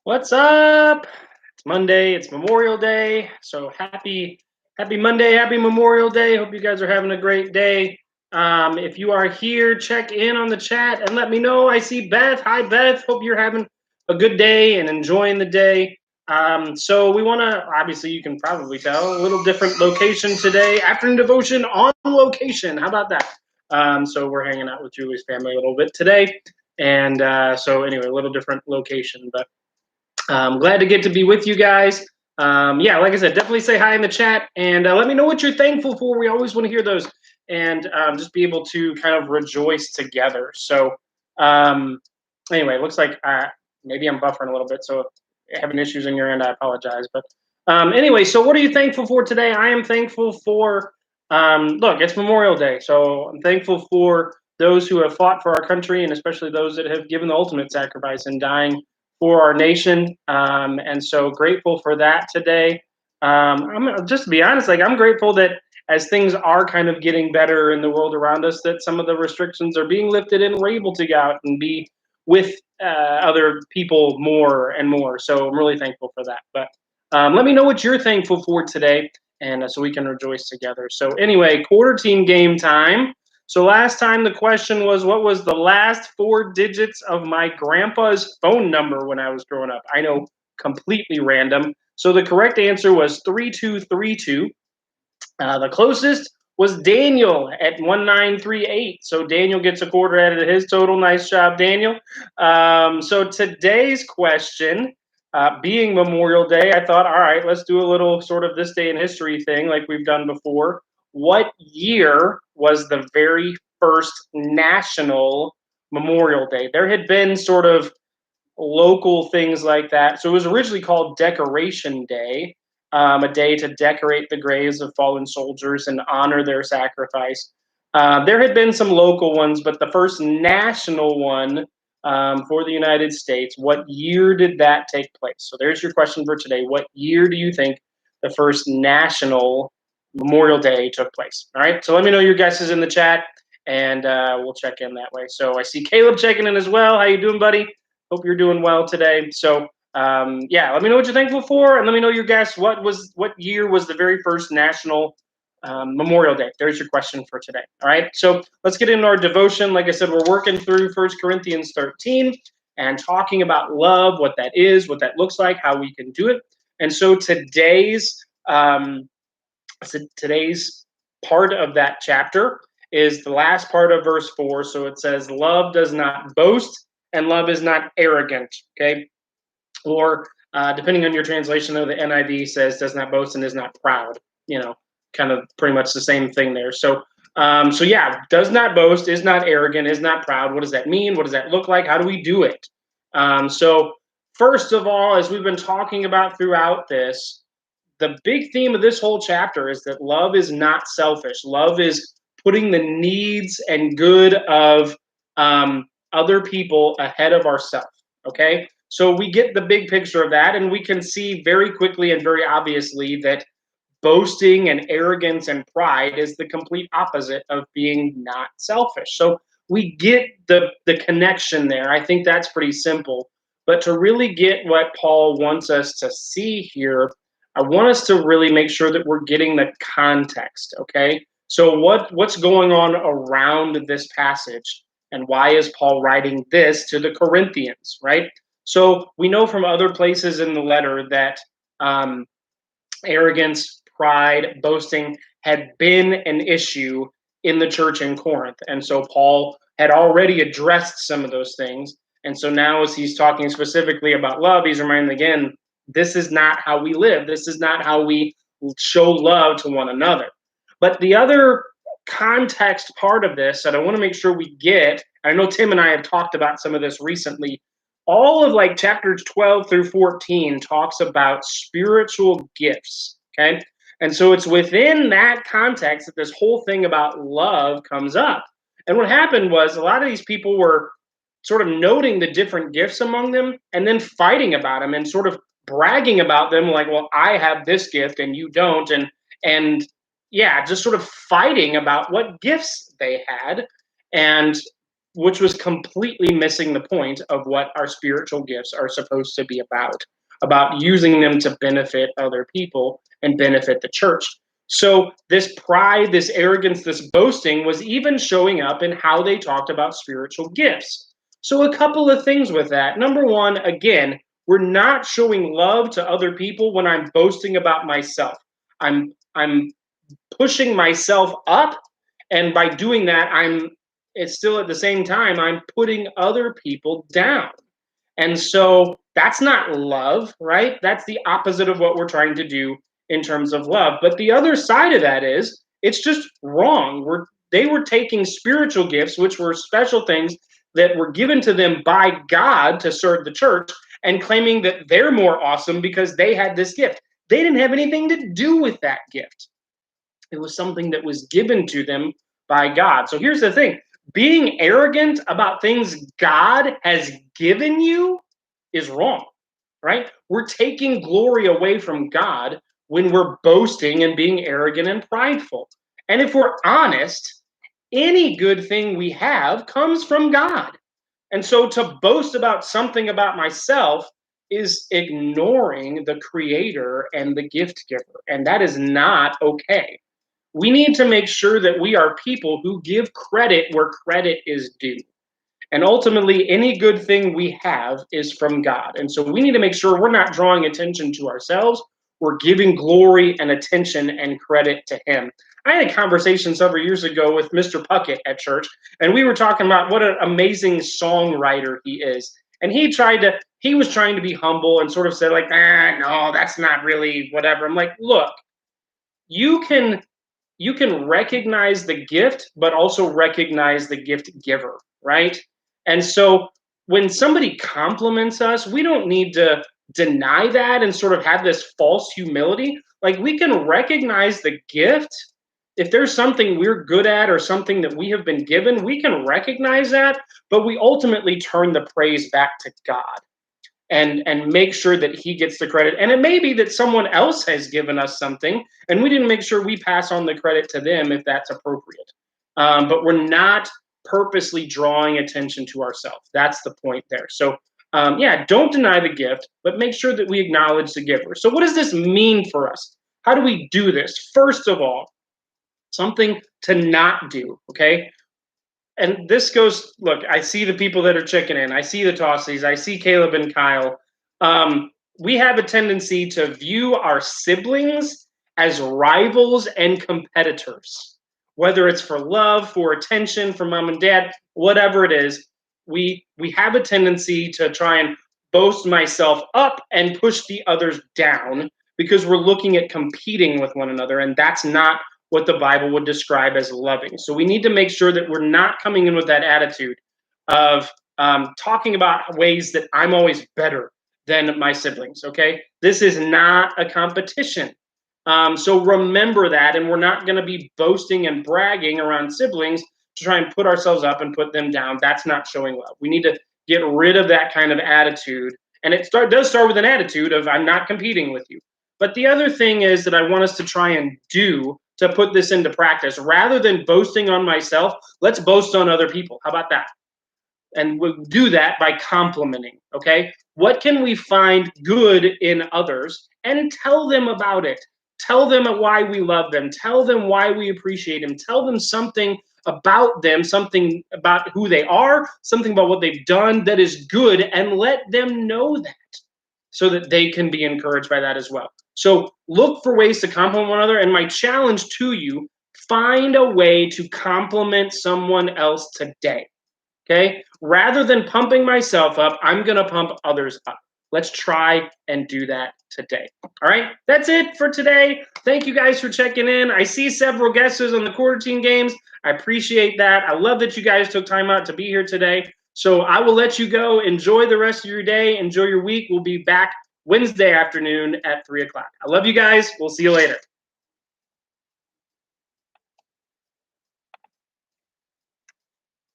What's up? It's Monday. It's Memorial Day. So happy Monday. Happy Memorial Day. Hope you guys are having a great day. If you are here, check in on the chat and let me know. I see Beth. Hi, Beth. Hope you're having a good day and enjoying the day. So we want to, obviously, you can probably tell, a little different location today. Afternoon devotion on location. How about that? So we're hanging out with Julie's family a little bit today. And so anyway, a little different location, but I'm glad to get to be with you guys. Yeah, like I said, definitely say hi in the chat and let me know what you're thankful for. We always want to hear those and just be able to kind of rejoice together. So, um, anyway, looks like maybe I'm buffering a little bit. So, if you're having issues on your end, I apologize. But anyway, so what are you thankful for today? I am thankful for, look, it's Memorial Day. So, I'm thankful for those who have fought for our country and especially those that have given the ultimate sacrifice in dying for our nation, and so grateful for that today. I'm just to be honest, like I'm grateful that as things are kind of getting better in the world around us, that some of the restrictions are being lifted and we're able to go out and be with other people more and more. So I'm really thankful for that. But let me know what you're thankful for today, and so we can rejoice together. So anyway, quarter team game time. So last time the question was, what was the last four digits of my grandpa's phone number when I was growing up? I know, completely random. So the correct answer was 3232. The closest was Daniel at 1938. So Daniel gets a quarter out of his total. Nice job, Daniel. So today's question, being Memorial Day, I thought, all right, let's do a little sort of this day in history thing like we've done before. What year was the very first national Memorial Day? There had been sort of local things like that. So it was originally called Decoration Day, a day to decorate the graves of fallen soldiers and honor their sacrifice. There had been some local ones, but the first national one for the United States, what year did that take place? So there's your question for today. What year do you think the first national Memorial Day took place? All right, so let me know your guesses in the chat, and we'll check in that way. So I see Caleb checking in as well. How you doing, buddy? Hope you're doing well today. So yeah, let me know what you're thankful for, and let me know your guess. What year was the very first national Memorial Day? There's your question for today. All right, so let's get into our devotion. Like I said, we're working through 1 Corinthians 13 and talking about love, what that is, what that looks like, how we can do it. And so today's part of that chapter is the last part of verse 4. So it says, love does not boast and love is not arrogant. Okay. Or depending on your translation, though, the NIV says does not boast and is not proud. You know, kind of pretty much the same thing there. So yeah, does not boast, is not arrogant, is not proud. What does that mean? What does that look like? How do we do it? So first of all, as we've been talking about throughout this, the big theme of this whole chapter is that love is not selfish. Love is putting the needs and good of other people ahead of ourselves. Okay, so we get the big picture of that, and we can see very quickly and very obviously that boasting and arrogance and pride is the complete opposite of being not selfish. So we get the connection there. I think that's pretty simple. But to really get what Paul wants us to see here, I want us to really make sure that we're getting the context, okay? So what's going on around this passage, and why is Paul writing this to the Corinthians, right? So we know from other places in the letter that arrogance, pride, boasting had been an issue in the church in Corinth. And so Paul had already addressed some of those things. And so now, as he's talking specifically about love, he's reminding again, this is not how we live. This is not how we show love to one another. But the other context part of this that I want to make sure we get, I know Tim and I have talked about some of this recently, all of like chapters 12 through 14 talks about spiritual gifts, okay? And so it's within that context that this whole thing about love comes up. And what happened was a lot of these people were sort of noting the different gifts among them and then fighting about them and sort of bragging about them like, well, I have this gift and you don't. And yeah, just sort of fighting about what gifts they had. And which was completely missing the point of what our spiritual gifts are supposed to be about using them to benefit other people and benefit the church. So this pride, this arrogance, this boasting was even showing up in how they talked about spiritual gifts. So a couple of things with that. Number one, again, we're not showing love to other people when I'm boasting about myself. I'm pushing myself up, and by doing that, it's still at the same time I'm putting other people down. And so that's not love, right? That's the opposite of what we're trying to do in terms of love. But the other side of that is it's just wrong. They were taking spiritual gifts, which were special things that were given to them by God to serve the church, and claiming that they're more awesome because they had this gift. They didn't have anything to do with that gift. It was something that was given to them by God. So here's the thing: being arrogant about things God has given you is wrong, right? We're taking glory away from God when we're boasting and being arrogant and prideful. And if we're honest, any good thing we have comes from God. And so to boast about something about myself is ignoring the creator and the gift giver. And that is not okay. We need to make sure that we are people who give credit where credit is due. And ultimately, any good thing we have is from God. And so we need to make sure we're not drawing attention to ourselves. We're giving glory and attention and credit to Him. I had a conversation several years ago with Mr. Puckett at church, and we were talking about what an amazing songwriter he is. And he was trying to be humble and sort of said, like, no, that's not really whatever. I'm like, look, you can recognize the gift, but also recognize the gift giver, right? And so when somebody compliments us, we don't need to deny that and sort of have this false humility. Like, we can recognize the gift. If there's something we're good at or something that we have been given, we can recognize that, but we ultimately turn the praise back to God and make sure that He gets the credit. And it may be that someone else has given us something and we didn't make sure we pass on the credit to them if that's appropriate. But we're not purposely drawing attention to ourselves. That's the point there. So don't deny the gift, but make sure that we acknowledge the giver. So what does this mean for us? How do we do this? First of all, something to not do, okay? And this goes, look, I see the people that are checking in. I see the Tossies. I see Caleb and Kyle. We have a tendency to view our siblings as rivals and competitors, whether it's for love, for attention, for mom and dad, whatever it is. We have a tendency to try and boast myself up and push the others down because we're looking at competing with one another, and that's not what the Bible would describe as loving. So we need to make sure that we're not coming in with that attitude of talking about ways that I'm always better than my siblings, okay? This is not a competition. So remember that, and we're not going to be boasting and bragging around siblings to try and put ourselves up and put them down. That's not showing love. We need to get rid of that kind of attitude. And it does start with an attitude of, I'm not competing with you. But the other thing is that I want us to try and do to put this into practice. Rather than boasting on myself, let's boast on other people. How about that? And we'll do that by complimenting, okay? What can we find good in others and tell them about it? Tell them why we love them. Tell them why we appreciate them. Tell them something about them, something about who they are, something about what they've done that is good, and let them know that so that they can be encouraged by that as well. So look for ways to compliment one another. And my challenge to you, find a way to compliment someone else today. Okay? Rather than pumping myself up, I'm going to pump others up. Let's try and do that today. All right? That's it for today. Thank you guys for checking in. I see several guesses on the quarter team games. I appreciate that. I love that you guys took time out to be here today. So I will let you go. Enjoy the rest of your day. Enjoy your week. We'll be back Wednesday afternoon at 3 o'clock. I love you guys. We'll see you later.